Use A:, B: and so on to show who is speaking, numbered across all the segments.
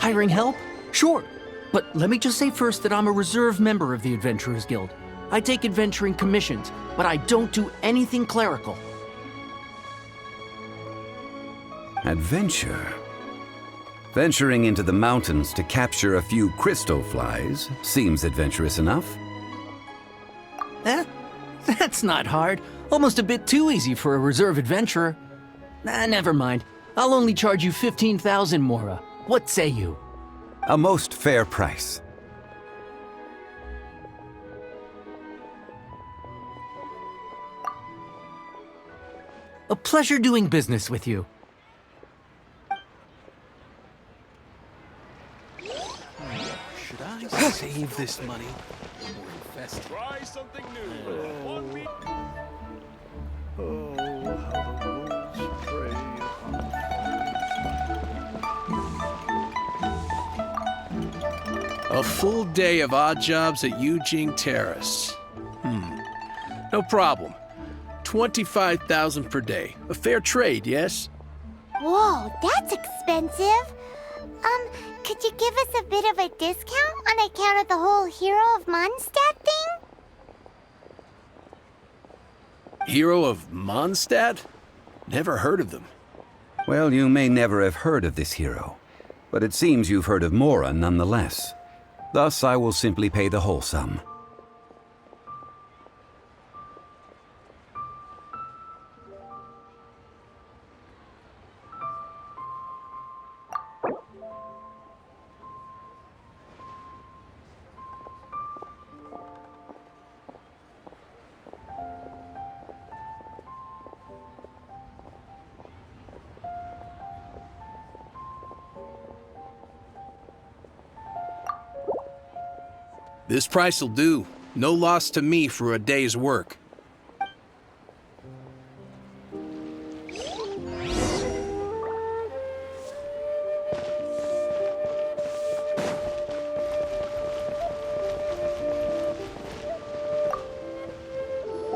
A: Hiring help? Sure. But let me just say first that I'm a reserve member of the Adventurers Guild. I take adventuring commissions, but I don't do anything clerical.
B: Adventure? Venturing into the mountains to capture a few crystal flies seems adventurous enough.
A: That's not hard. Almost a bit too easy for a reserve adventurer. Never mind. I'll only charge you 15,000 Mora. What say you?
B: A most fair price.
A: A pleasure doing business with you.
C: Should I save this money or invest it?
D: Try something new. One week.
E: Oh, how the wolves prey upon the
C: A full day of odd jobs at Eugene Terrace. No problem. 25,000 per day. A fair trade, yes?
F: Whoa, that's expensive. Could you give us a bit of a discount on account of the whole Hero of Mondstadt thing?
C: Hero of Mondstadt? Never heard of them.
B: Well, you may never have heard of this hero, but it seems you've heard of Mora nonetheless. Thus, I will simply pay the whole sum.
C: This price will do. No loss to me for a day's work.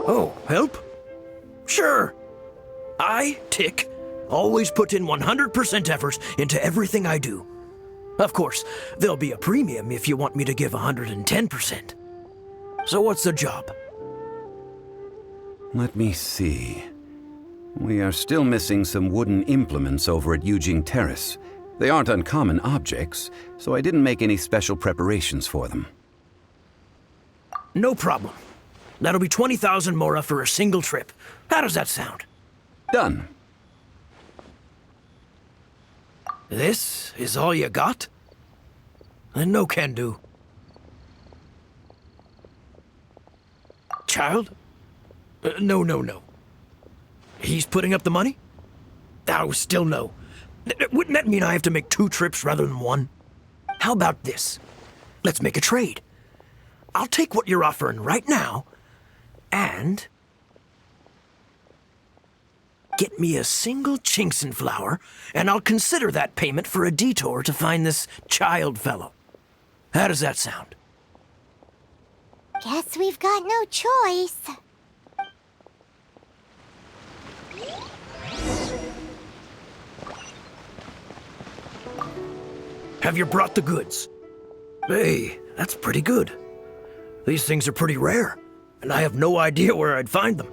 G: Oh, help? Sure. I, Tick, always put in 100% effort into everything I do. Of course, there'll be a premium if you want me to give 110%. So what's the job?
B: Let me see. We are still missing some wooden implements over at Eugene Terrace. They aren't uncommon objects, so I didn't make any special preparations for them.
G: No problem. That'll be 20,000 Mora for a single trip. How does that sound?
B: Done.
G: This is all you got? Then no can do. Child? No. He's putting up the money? Oh, still no. Wouldn't that mean I have to make 2 trips rather than 1? How about this? Let's make a trade. I'll take what you're offering right now, and get me a single Chinxin flower, and I'll consider that payment for a detour to find this child fellow. How does that sound?
F: Guess we've got no choice.
G: Have you brought the goods? Hey, that's pretty good. These things are pretty rare, and I have no idea where I'd find them.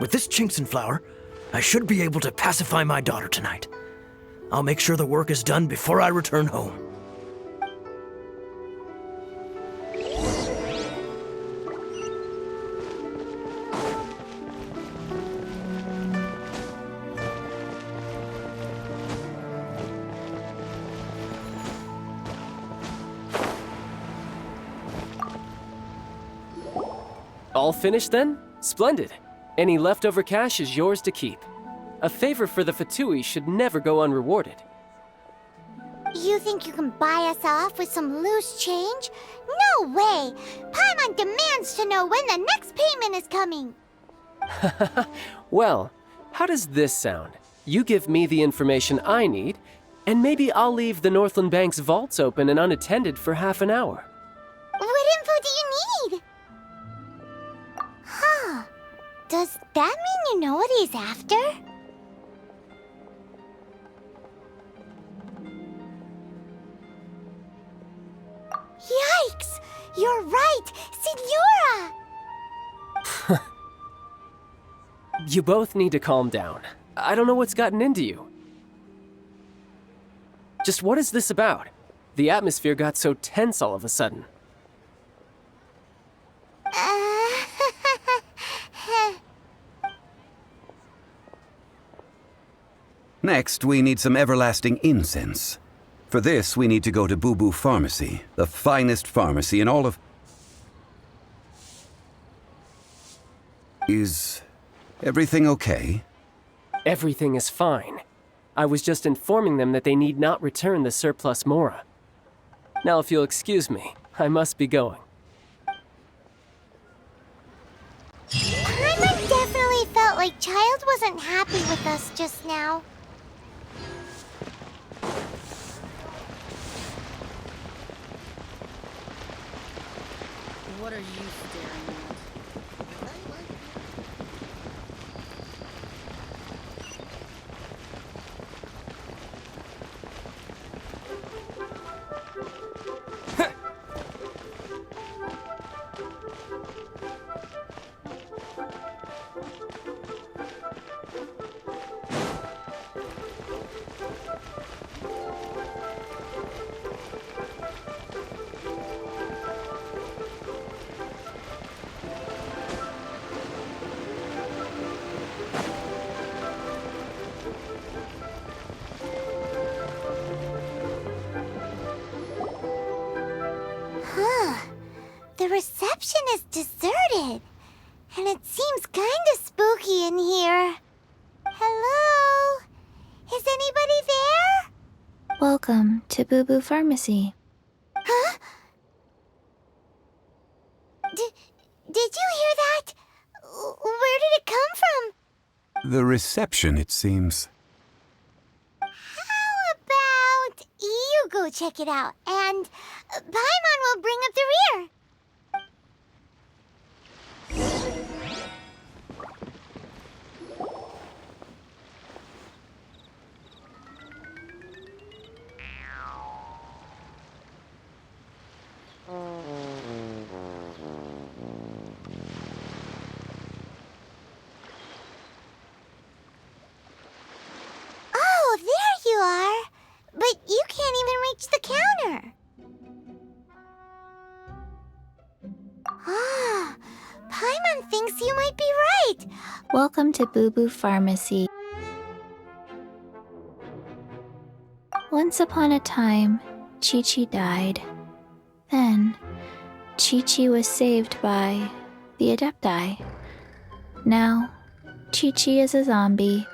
G: With this Chinxin flower, I should be able to pacify my daughter tonight. I'll make sure the work is done before I return home.
H: All finished then? Splendid. Any leftover cash is yours to keep. A favor for the Fatui should never go unrewarded.
F: You think you can buy us off with some loose change? No way! Paimon demands to know when the next payment is coming!
H: Well, how does this sound? You give me the information I need, and maybe I'll leave the Northland Bank's vaults open and unattended for half an hour.
F: What info do you need? Huh. Does that mean you know what he's after? You're right! Signora!
H: You both need to calm down. I don't know what's gotten into you. Just what is this about? The atmosphere got so tense all of a sudden.
B: Next, we need some everlasting incense. For this, we need to go to Boo Boo Pharmacy, the finest pharmacy in all of... Is everything okay?
H: Everything is fine. I was just informing them that they need not return the surplus Mora. Now, if you'll excuse me, I must be going.
F: Paimon definitely felt like Child wasn't happy with us just now.
I: What are you staring at?
F: The reception is deserted, and it seems kinda spooky in here. Hello? Is anybody there?
J: Welcome to Boo Boo Pharmacy.
F: Huh? Did you hear that? Where did it come from?
B: The reception, it seems.
F: How about you go check it out, and Paimon will bring up the rear. Oh, there you are. But you can't even reach the counter. Ah, Paimon thinks you might be right.
J: Welcome to Boo Boo Pharmacy. Once upon a time, Chi-Chi died. Then, Chi-Chi was saved by the Adepti. Now, Chi-Chi is a zombie.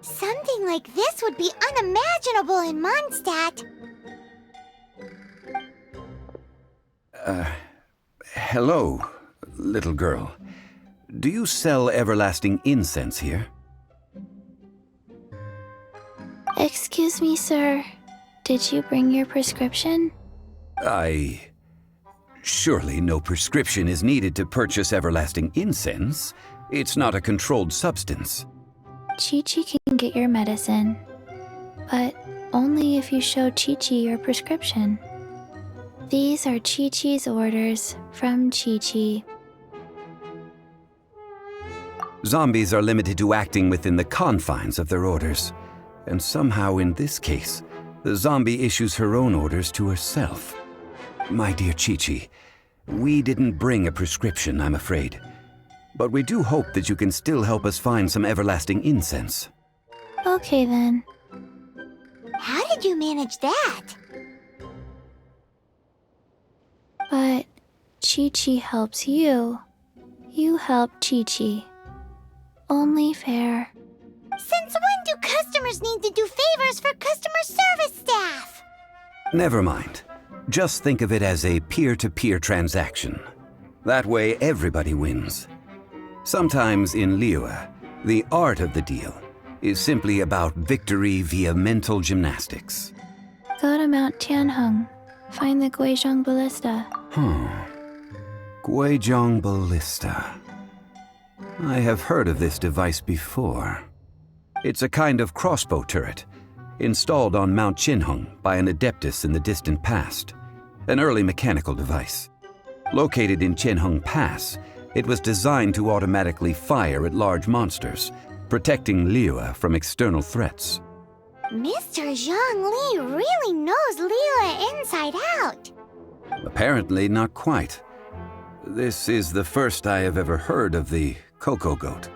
F: Something like this would be unimaginable in Mondstadt.
B: Hello, little girl. Do you sell everlasting incense here?
J: Excuse me, sir. Did you bring your prescription?
B: Surely no prescription is needed to purchase everlasting incense. It's not a controlled substance.
J: Chi-Chi can get your medicine, but only if you show Chi-Chi your prescription. These are Chi-Chi's orders from Chi-Chi.
B: Zombies are limited to acting within the confines of their orders. And somehow in this case, the zombie issues her own orders to herself. My dear Chi-Chi, we didn't bring a prescription, I'm afraid. But we do hope that you can still help us find some everlasting incense.
J: Okay then.
F: How did you manage that?
J: But Chi-Chi helps you. You help Chi-Chi. Only fair.
F: Since when do customers need to do favors for customer service staff?
B: Never mind. Just think of it as a peer-to-peer transaction. That way everybody wins. Sometimes in Liyue, the art of the deal is simply about victory via mental gymnastics.
J: Go to Mount Tianheng. Find the Guizhong Ballista.
B: Guizhong Ballista. I have heard of this device before. It's a kind of crossbow turret, installed on Mount Qinheng by an adeptus in the distant past. an early mechanical device. Located in Chenheng Pass, it was designed to automatically fire at large monsters, protecting Liyue from external threats.
F: Mr. Zhongli really knows Liyue inside out.
B: Apparently not quite. This is the first I have ever heard of the Coco Goat.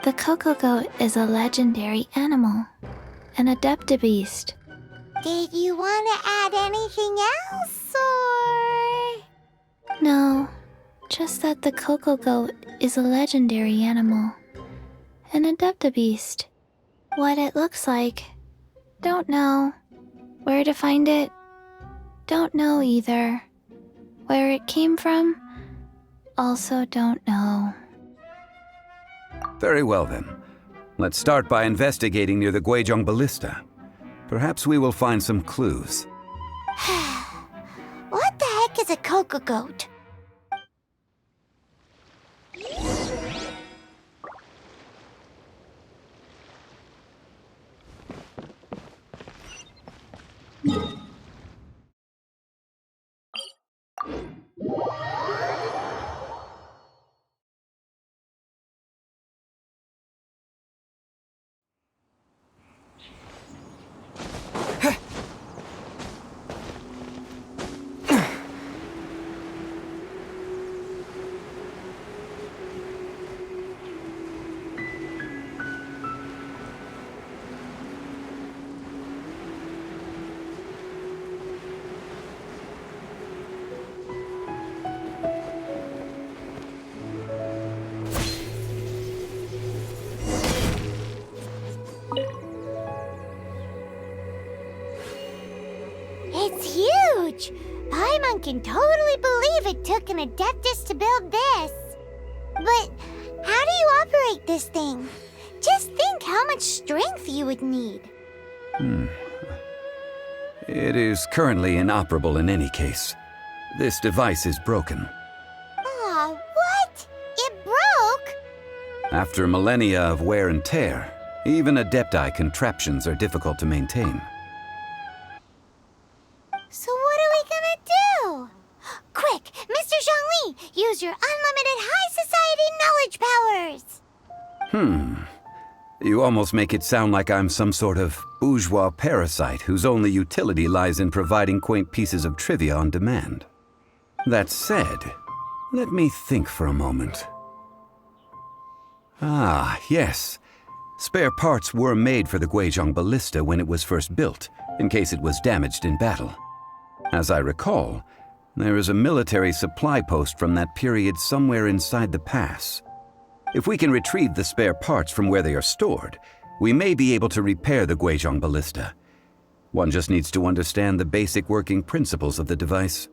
J: The Coco Goat is a legendary animal, an adeptabeast.
F: Did you want to add anything else, or...?
J: No, just that the Coco Goat is a legendary animal, an adeptabeast. What it looks like, don't know. Where to find it, don't know either. Where it came from, also don't know.
B: Very well then. Let's start by investigating near the Guizhong Ballista. Perhaps we will find some clues.
F: What the heck is a Coco Goat? It's huge! Paimon can totally believe it took an Adeptus to build this. But how do you operate this thing? Just think how much strength you would need.
B: It is currently inoperable in any case. This device is broken.
F: Aw, what? It broke?
B: After millennia of wear and tear, even Adepti contraptions are difficult to maintain.
F: So what are we gonna do? Quick, Mr. Zhongli, use your unlimited high society knowledge powers!
B: You almost make it sound like I'm some sort of bourgeois parasite whose only utility lies in providing quaint pieces of trivia on demand. That said, let me think for a moment. Ah, yes. Spare parts were made for the Guizhong Ballista when it was first built, in case it was damaged in battle. As I recall, there is a military supply post from that period somewhere inside the pass. If we can retrieve the spare parts from where they are stored, we may be able to repair the Guizhong Ballista. One just needs to understand the basic working principles of the device.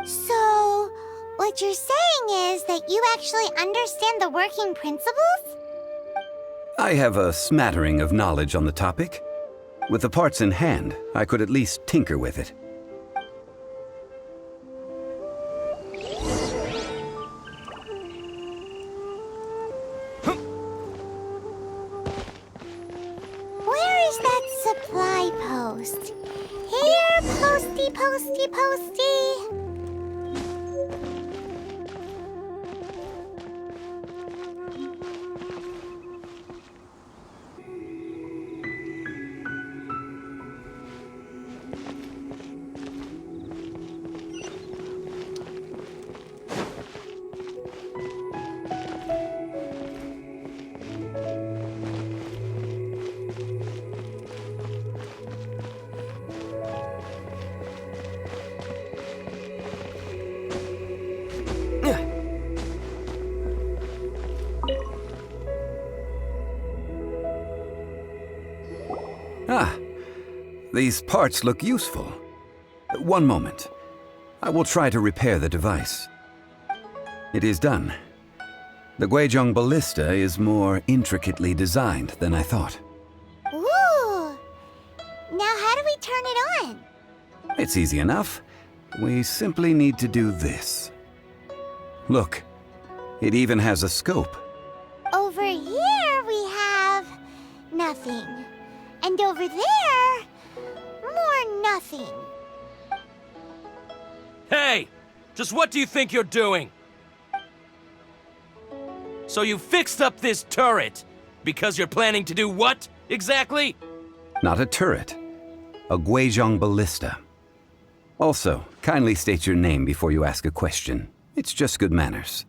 F: So, what you're saying is that you actually understand the working principles?
B: I have a smattering of knowledge on the topic. With the parts in hand, I could at least tinker with it.
F: Where is that supply post? Here, posty, posty, posty.
B: Ah, these parts look useful. One moment. I will try to repair the device. It is done. The Guizhong Ballista is more intricately designed than I thought.
F: Ooh! Now how do we turn it on?
B: It's easy enough. We simply need to do this. Look, it even has a scope.
F: Over here we have nothing. And over there, more nothing.
I: Hey! Just what do you think you're doing? So you fixed up this turret because you're planning to do what, exactly?
B: Not a turret. A Guizhong ballista. Also, kindly state your name before you ask a question. It's just good manners.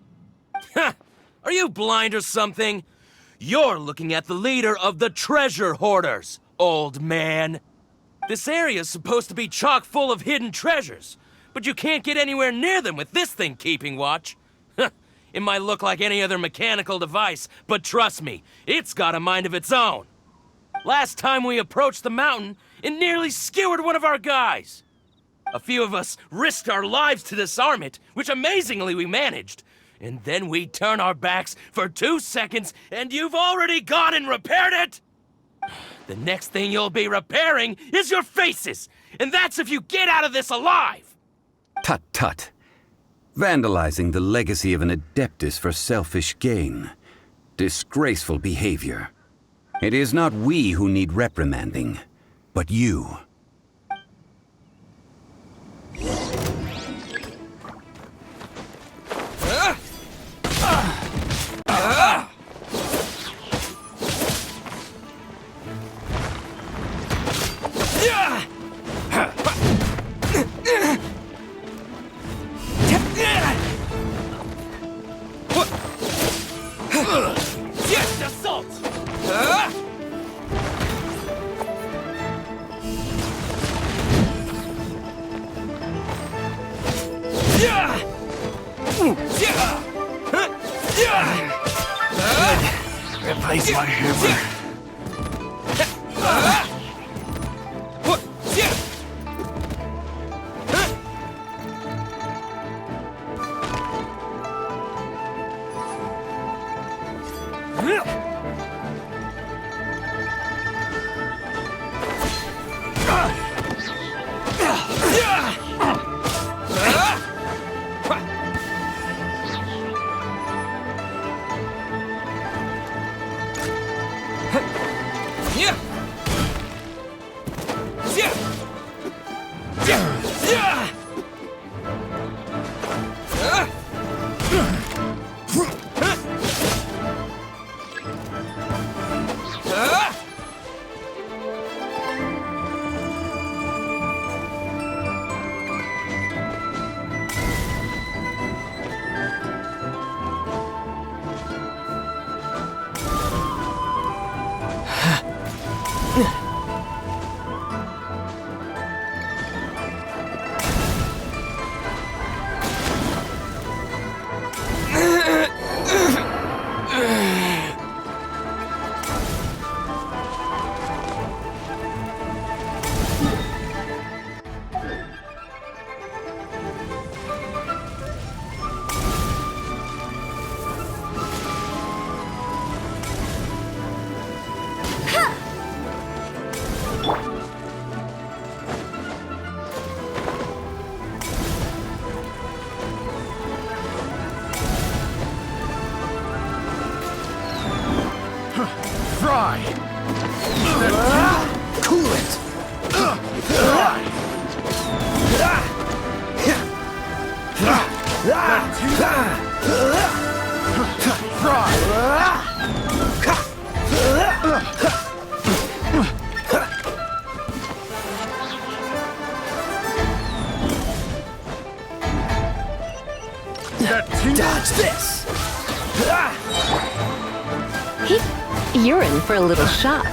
I: Ha! Are you blind or something? You're looking at the leader of the treasure hoarders, old man. This area's supposed to be chock full of hidden treasures, but you can't get anywhere near them with this thing keeping watch. It might look like any other mechanical device, but trust me, it's got a mind of its own. Last time we approached the mountain, it nearly skewered one of our guys. A few of us risked our lives to disarm it, which amazingly we managed. And then we turn our backs for 2 seconds, and you've already gone and repaired it! The next thing you'll be repairing is your faces, and that's if you get out of this alive!
B: Tut tut. Vandalizing the legacy of an Adeptus for selfish gain. Disgraceful behavior. It is not we who need reprimanding, but you.
I: Yes, assault!
E: Replace my hammer.
G: Dodge this!
K: You're in for a little shock.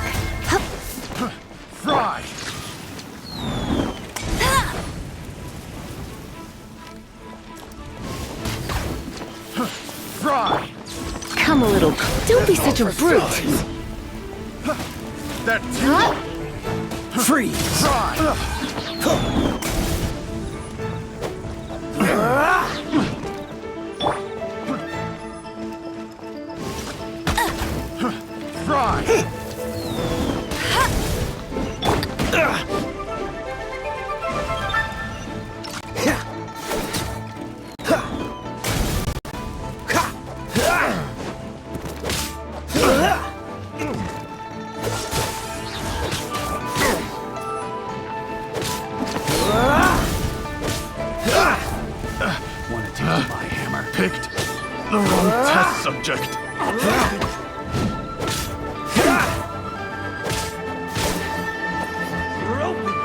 E: Fry! Fry!
K: Come a little. Don't be such a brute.
E: That
G: Freeze!
E: Fry! Fry! The wrong test subject.
G: You're open!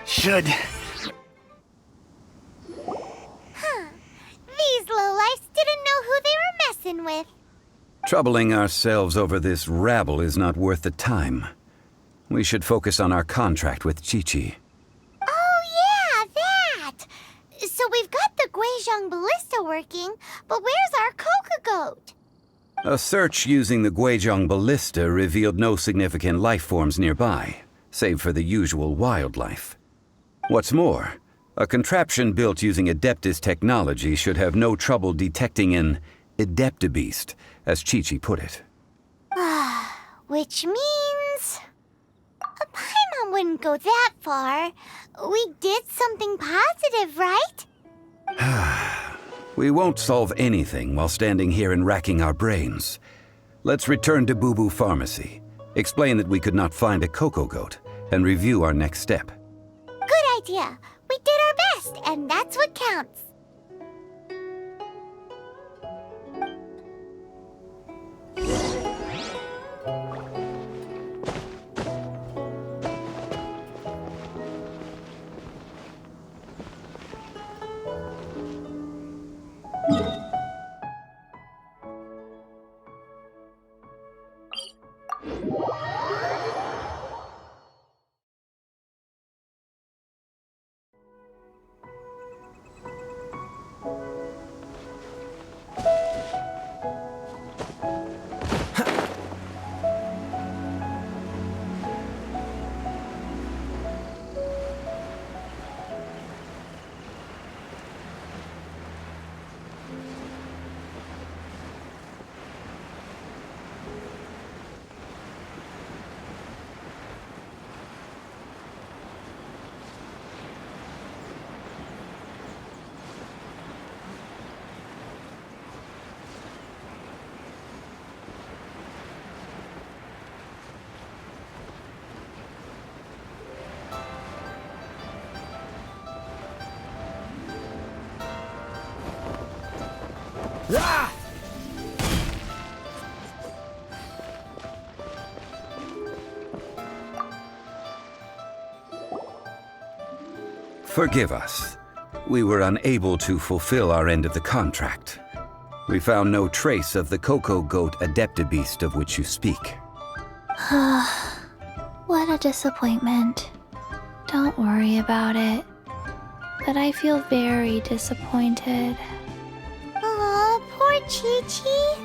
E: Should.
F: These lowlifes didn't know who they were messing with.
B: Troubling ourselves over this rabble is not worth the time. We should focus on our contract with Chi-Chi.
F: Oh, yeah, that! So we've got the Guizhong ballista working, but where's our Coca goat?
B: A search using the Guizhong ballista revealed no significant life forms nearby, save for the usual wildlife. What's more, a contraption built using Adeptus technology should have no trouble detecting an Adeptabeast, as Chi-Chi put it.
F: Which means... Paimon wouldn't go that far. We did something positive, right?
B: We won't solve anything while standing here and racking our brains. Let's return to Boo Boo Pharmacy, explain that we could not find a Coco goat, and review our next step.
F: Good idea. We did our best, and that's what counts.
G: Ah!
B: Forgive us. We were unable to fulfill our end of the contract. We found no trace of the Cocoa Goat Adeptabeast of which you speak.
J: What a disappointment. Don't worry about it. But I feel very disappointed.
F: Aw, poor Chi-Chi.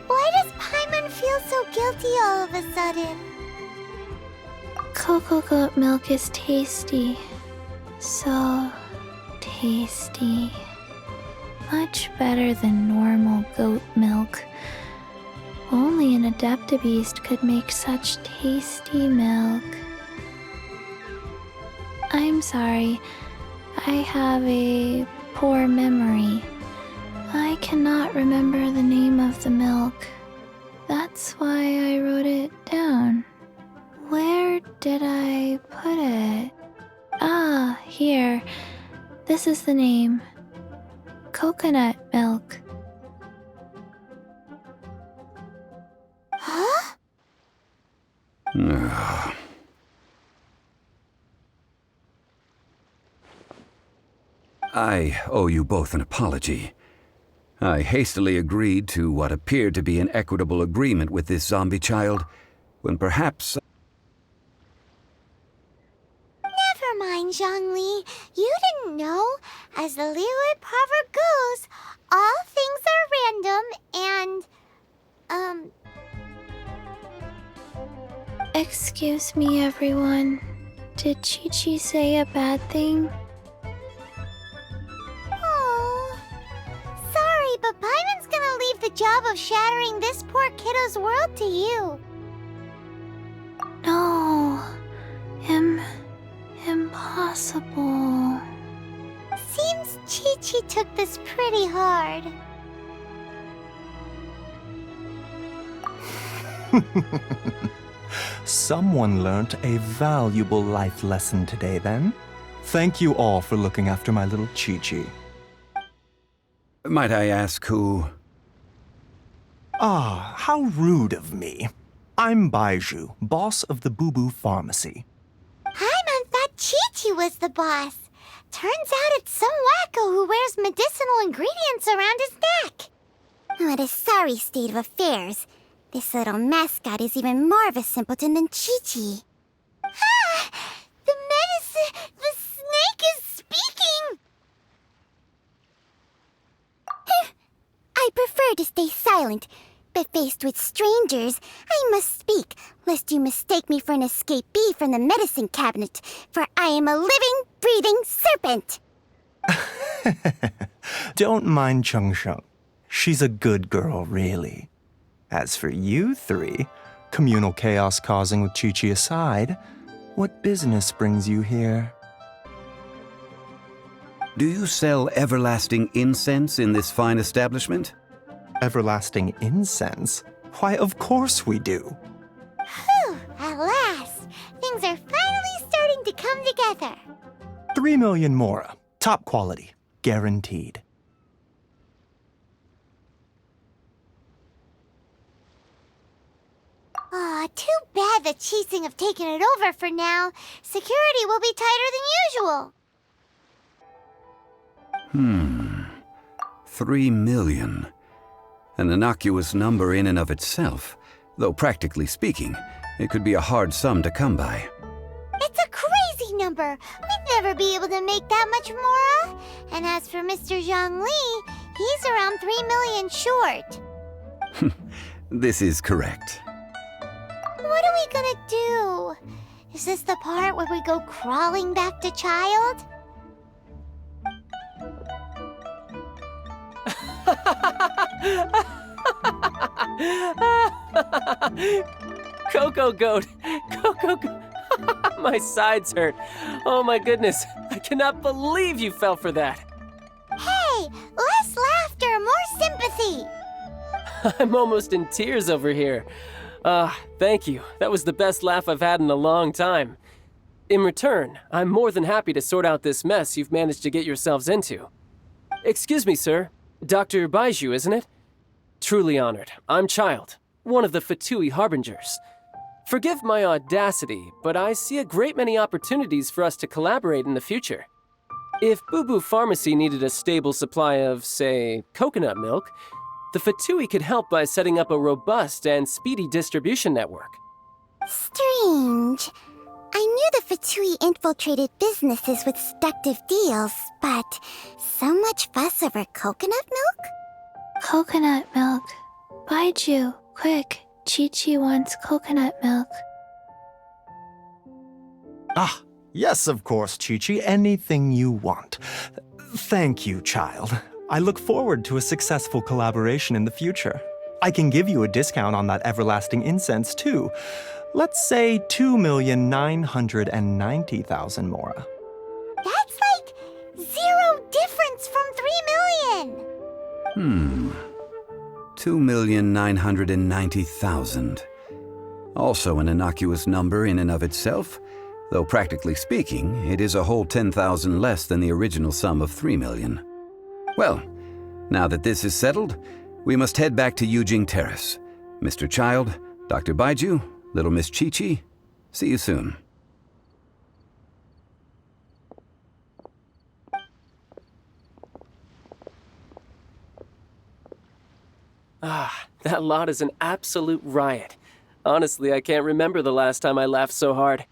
F: Why does Paimon feel so guilty all of a sudden?
J: Cocoa goat milk is tasty. So tasty. Much better than normal goat milk. Only an Adeptabeast could make such tasty milk. I'm sorry. I have a poor memory. I cannot remember the name of the milk. That's why I wrote it down. Where did I put it? Ah, here. This is the name. Coconut milk.
F: Huh?
B: I owe you both an apology. I hastily agreed to what appeared to be an equitable agreement with this zombie child, when perhaps...
F: Never mind, Zhongli. You didn't know. As the Liyue proverb goes, all things are random and,
J: Excuse me, everyone. Did Chi-Chi say a bad thing?
F: Oh. Sorry, but Paimon's gonna leave the job of shattering this poor kiddo's world to you.
J: No. Impossible.
F: Seems Chi-Chi took this pretty hard.
L: Someone learnt a valuable life lesson today, then. Thank you all for looking after my little Chi-Chi.
B: Might I ask who...
L: Ah, how rude of me. I'm Baiju, boss of the Boo Boo Pharmacy.
F: Paimon thought Chi-Chi was the boss. Turns out it's some wacko who wears medicinal ingredients around his neck. What a sorry state of affairs. This little mascot is even more of a simpleton than Chi-Chi. Ah! The medicine... The snake is speaking! I prefer to stay silent, but faced with strangers, I must speak, lest you mistake me for an escapee from the medicine cabinet, for I am a living, breathing serpent!
L: Don't mind Chung Sheng. She's a good girl, really. As for you three, communal chaos causing with Chi-Chi aside, what business brings you here?
B: Do you sell everlasting incense in this fine establishment?
L: Everlasting incense? Why, of course we do.
F: Whew, at last! Things are finally starting to come together.
L: 3 million mora. Top quality. Guaranteed.
F: Aw, too bad the Chising have taken it over for now. Security will be tighter than usual.
B: 3 million. An innocuous number in and of itself, though practically speaking, it could be a hard sum to come by.
F: It's a crazy number. We'd never be able to make that much mora. And as for Mr. Zhongli, he's around 3 million short.
B: This is correct.
F: What are we gonna do? Is this the part where we go crawling back to child?
H: Cocoa Goat! Cocoa Goat! My sides hurt. Oh my goodness. I cannot believe you fell for that.
F: Hey, less laughter, more sympathy.
H: I'm almost in tears over here. Thank you. That was the best laugh I've had in a long time. In return, I'm more than happy to sort out this mess you've managed to get yourselves into. Excuse me, sir. Dr. Baiju, isn't it? Truly honored. I'm Child, one of the Fatui Harbingers. Forgive my audacity, but I see a great many opportunities for us to collaborate in the future. If Boo Boo Pharmacy needed a stable supply of, say, coconut milk, the Fatui could help by setting up a robust and speedy distribution network.
F: Strange. I knew the Fatui infiltrated businesses with seductive deals, but so much fuss over coconut milk?
J: Coconut milk. Baiju, quick. Chi-Chi wants coconut milk.
L: Ah, yes, of course, Chi-Chi. Anything you want. Thank you, child. I look forward to a successful collaboration in the future. I can give you a discount on that everlasting incense, too. Let's say 2,990,000 mora.
F: That's like 0 difference from 3 million!
B: 2,990,000. Also an innocuous number in and of itself, though practically speaking, it is a whole 10,000 less than the original sum of 3 million. Well, now that this is settled, we must head back to Yujing Terrace. Mr. Child, Dr. Baiju, Little Miss Chi-Chi, see you soon.
H: Ah, that lot is an absolute riot. Honestly, I can't remember the last time I laughed so hard.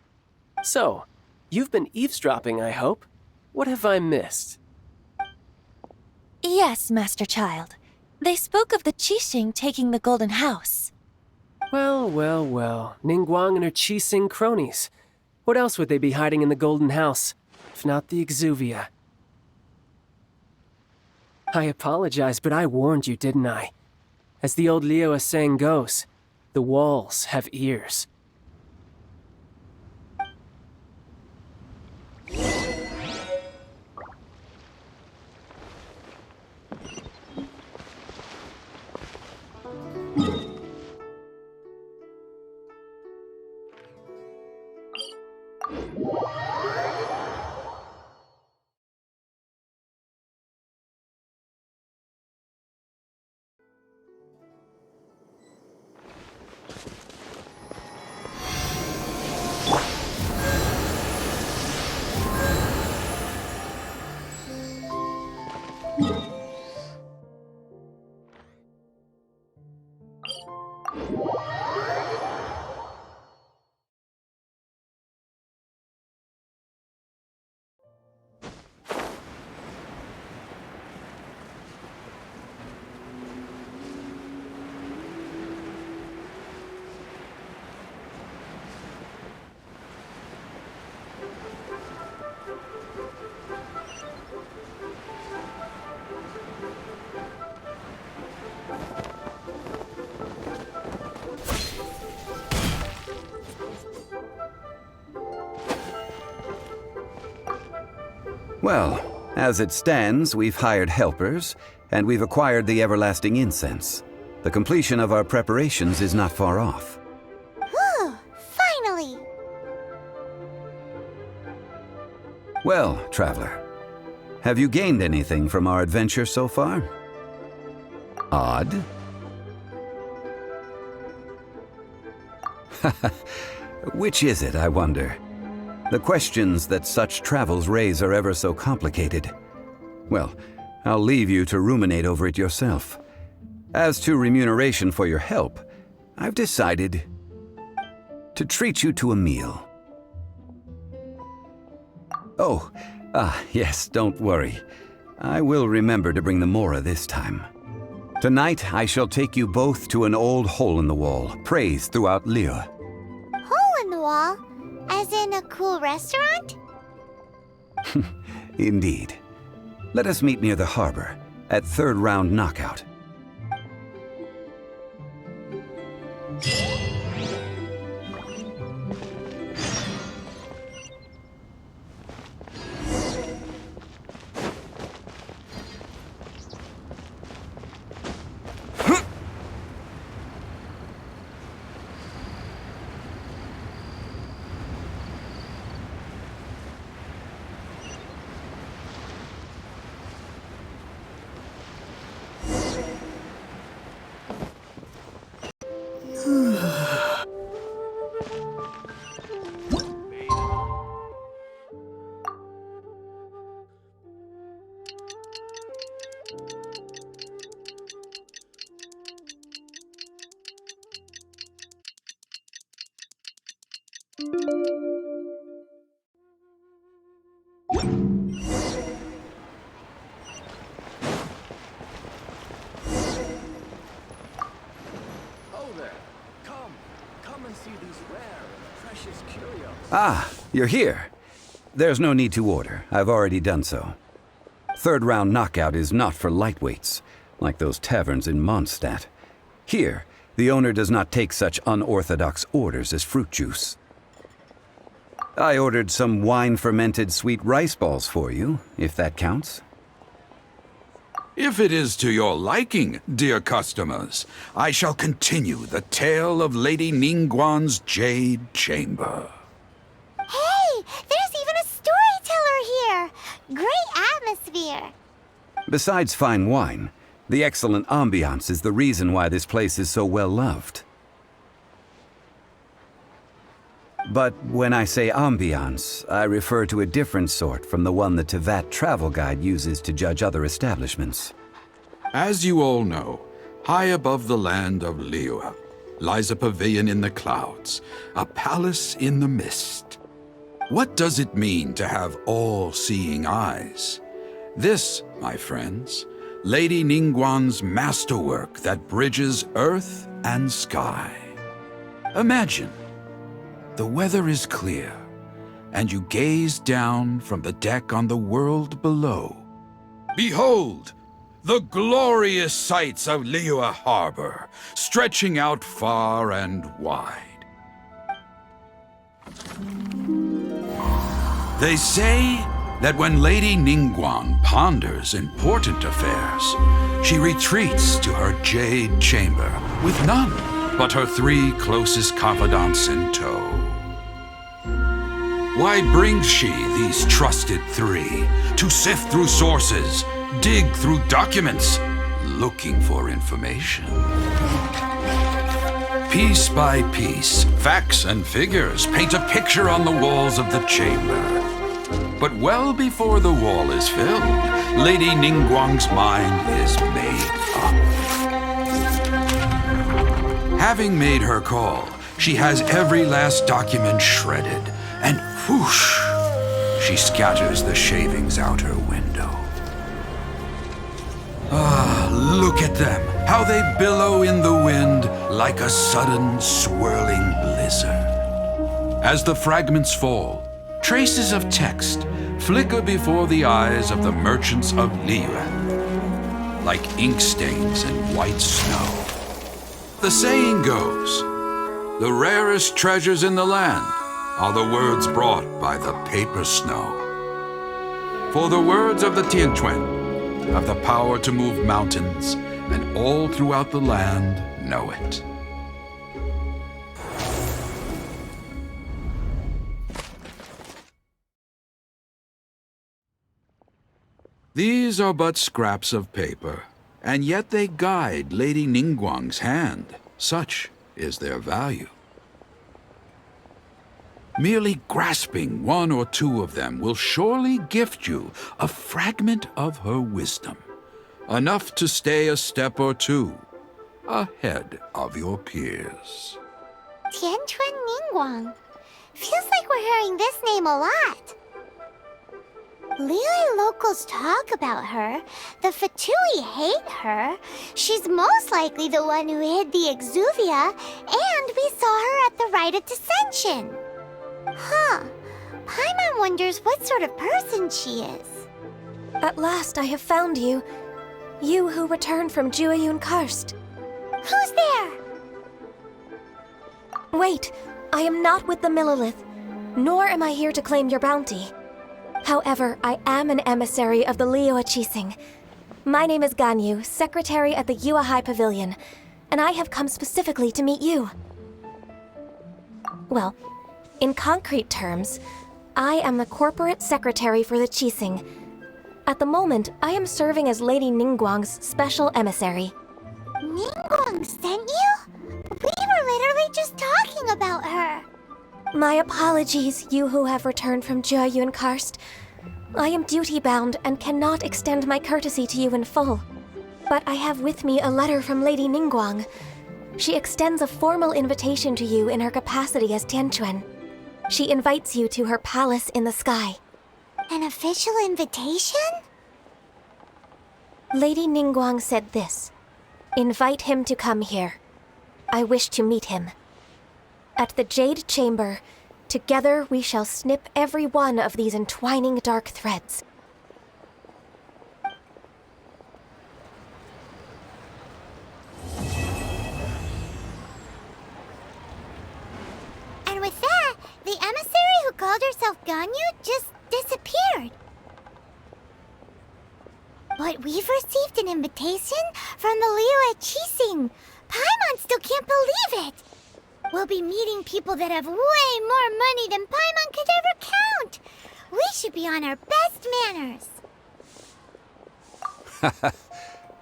H: So, you've been eavesdropping, I hope? What have I missed?
M: Yes, Master Child. They spoke of the Qixing taking the Golden House.
H: Well, well, well. Ningguang and her Qixing cronies. What else would they be hiding in the Golden House, if not the Exuvia? I apologize, but I warned you, didn't I? As the old Liuwa saying goes, the walls have ears.
B: Well, as it stands, we've hired helpers, and we've acquired the everlasting incense. The completion of our preparations is not far off.
F: Whew, finally!
B: Well, traveler, have you gained anything from our adventure so far? Odd? Which is it, I wonder? The questions that such travels raise are ever so complicated. Well, I'll leave you to ruminate over it yourself. As to remuneration for your help, I've decided to treat you to a meal. Oh, yes, don't worry. I will remember to bring the Mora this time. Tonight, I shall take you both to an old hole-in-the-wall, praised throughout Liuwa.
F: Hole in the wall? As in a cool restaurant?
B: Indeed. Let us meet near the harbor, at third round knockout. Ah, you're here. There's no need to order. I've already done so. Third round knockout is not for lightweights, like those taverns in Mondstadt. Here, the owner does not take such unorthodox orders as fruit juice. I ordered some wine-fermented sweet rice balls for you, if that counts.
N: If it is to your liking, dear customers, I shall continue the tale of Lady Ningguang's Jade Chamber.
F: Hey, there's even a storyteller here! Great atmosphere!
B: Besides fine wine, the excellent ambiance is the reason why this place is so well loved. But when I say ambiance, I refer to a different sort from the one the Tevat travel guide uses to judge other establishments.
N: As you all know, high above the land of Liyue lies a pavilion in the clouds, a palace in the mist. What does it mean to have all-seeing eyes? This, my friends, Lady Ningguang's masterwork that bridges earth and sky. Imagine, the weather is clear, and you gaze down from the deck on the world below. Behold, the glorious sights of Liyue Harbor, stretching out far and wide. They say that when Lady Ningguang ponders important affairs, she retreats to her jade chamber with none but her 3 closest confidants in tow. Why brings she these trusted 3 to sift through sources, dig through documents, looking for information? Piece by piece, facts and figures paint a picture on the walls of the chamber. But well before the wall is filled, Lady Ningguang's mind is made up. Having made her call, she has every last document shredded, and whoosh, she scatters the shavings out her window. Ah, look at them, how they billow in the wind like a sudden swirling blizzard. As the fragments fall, traces of text flicker before the eyes of the merchants of Liyue, like ink stains in white snow. The saying goes, the rarest treasures in the land are the words brought by the paper snow. For the words of the Tianquan have the power to move mountains, and all throughout the land know it. These are but scraps of paper, and yet they guide Lady Ningguang's hand. Such is their value. Merely grasping 1 or 2 of them will surely gift you a fragment of her wisdom, enough to stay a step or 2 ahead of your peers.
F: Tianquan Ningguang. Feels like we're hearing this name a lot. Liyue locals talk about her. The Fatui hate her. She's most likely the one who hid the Exuvia, and we saw her at the Rite of Descension. Huh. Paimon wonders what sort of person she is.
M: At last I have found you. You who returned from Jueyun Karst.
F: Who's there?
M: Wait, I am not with the Millelith, nor am I here to claim your bounty. However, I am an emissary of the Liyue Qixing. My name is Ganyu, secretary at the Yue High Pavilion, and I have come specifically to meet you. Well, in concrete terms, I am the corporate secretary for the Qixing. At the moment, I am serving as Lady Ningguang's special emissary.
F: Ningguang sent you? We were literally just talking about her.
M: My apologies, you who have returned from Jueyun Karst. I am duty-bound and cannot extend my courtesy to you in full. But I have with me a letter from Lady Ningguang. She extends a formal invitation to you in her capacity as Tianquan. She invites you to her palace in the sky.
F: An official invitation?
M: Lady Ningguang said this. Invite him to come here. I wish to meet him. At the Jade Chamber, together we shall snip every one of these entwining dark threads.
F: And with that, the emissary who called herself Ganyu just disappeared. But we've received an invitation from the Liyue Qixing. Paimon still can't believe it. We'll be meeting people that have way more money than Paimon could ever count. We should be on our best manners.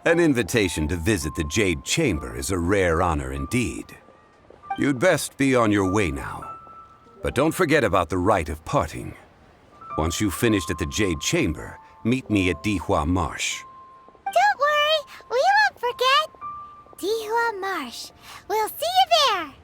B: An invitation to visit the Jade Chamber is a rare honor indeed. You'd best be on your way now. But don't forget about the rite of parting. Once you've finished at the Jade Chamber, meet me at Dihua Marsh.
F: Don't worry, we won't forget. Dihua Marsh. We'll see you there.